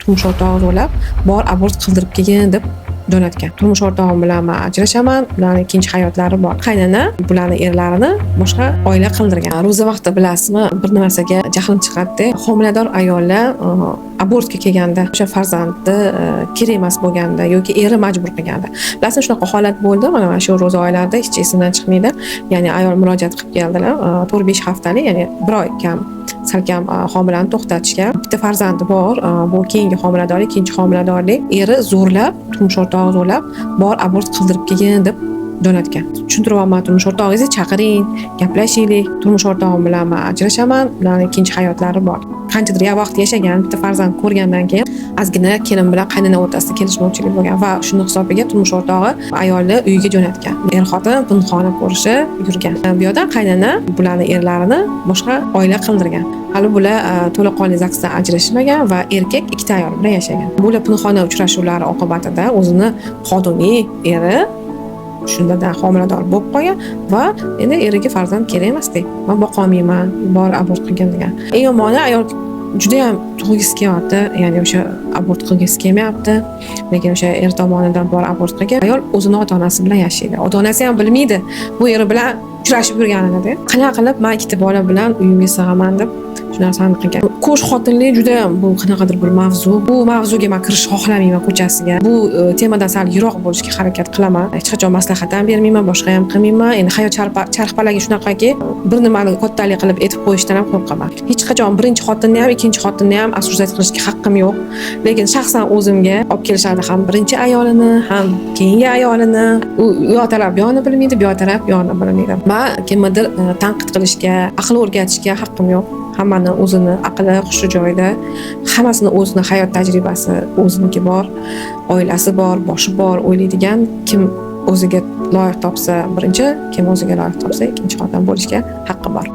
turmush o'rtog'i zo'rlab bor abort qildirib kelgin deb jo'natgan. Turmush o'rtog'im bilan men ajrashaman, ularning ikkinchi hayotlari bor. Qaynona bularning erlarini boshqa oila qildirgan. Ro'za vaqtida bilasizmi, bir narsaga jahlim chiqadi. Homilador ayollar abortga kelganda, o'sha farzandni kerak emas bo'lganda yoki eri majbur qilganda. Bilasizmi, shunaqa holat bo'ldi. Mana shu ro'za oylarida hech esimdan chiqmaydi. Ya'ni ayol murojaat qilib keldilar. 4-5 haftalik, ya'ni 1 oy kam salkam homilani to'xtatishgan. Bitta farzandi bor. Bu keyingi homiladorlik, ikkinchi homiladorlik. Eri zo'rlab, turmush o'rtog'i zo'rlab bor abort qildirib kelgin deb jo'natgan. Tushuntiraman, turmush o'rtog'ingizni chaqiring, gaplashaylik. Turmush o'rtog'im bilan men ajrashaman, ularning ikkinchi hayotlari bor. Qanchadir vaqt yashagan, bitta farzand ko'rgandan keyin ozgina kelin bilan qaynona o'rtasida kelishmovchilik bo'lgan va shuni hisobiga turmush o'rtog'i ayolni uyiga jo'natgan. Er-xotin pinhona ko'rishib yurgan. Bu yerda qaynona bularning erlarini boshqa oila qildirgan. Hali bular to'laqonli zagsdan ajrashmagan va erkak ikkita ayol bilan yashagan. Bular pinhona uchrashuvlari oqibatida o'zini qonuniy eri shundan homilador bo'lib qolgan va endi eriga farzand kerak emas deb, men boqolmayman, bor abort qilgan degan. Eng yomoni ayol juda ham tug'gisi kelyapti, ya'ni o'sha abort qilgisi kelmayapti, lekin o'sha er tomonidan bor abort qilgan ayol o'zini ota-onasi bilan yashaydi. Ota-onasi ham bilmaydi bu eri bilan uchrashib yurganini. Qanaqa qilib men ikkita bola bilan uyimga sig'aman deb shu narsani qilgan. Qo'sh xotinlik juda ham bu qanaqadir bir mavzu. Bu mavzuga men kirish xohlamayman ko'chasiga. Bu temadan sal yiroq bo'lishga harakat qilaman. Hech qachon maslahat ham bermayman, boshqa ham qilmayman. Endi hayot charxpalagi shunaqaki, bir nimani kattalik qilib aytib qo'yishdan ham qo'rqaman. Hech qachon birinchi xotinni ham, ikkinchi xotinni ham asosat qilishga haqqim yo'q. Lekin shaxsan o'zimga olib kelishadi ham birinchi ayolini, ham keyingi ayolini. U yo taraf yoni bilmaydi, bu taraf yoni bilmaydi. Men kimnidir tanqid qilishga, aql o'rgatishga haqqim yo'q. Hammani o'zini aqli xushi joyida, hammasini o'zini hayot tajribasi o'ziniki bor, oilasi bor, boshi bor o'ylaydigan kim o'ziga loyiq topsa birinchi, kim o'ziga loyiq topsa ikkinchi xotin bo'lishga haqqi bor.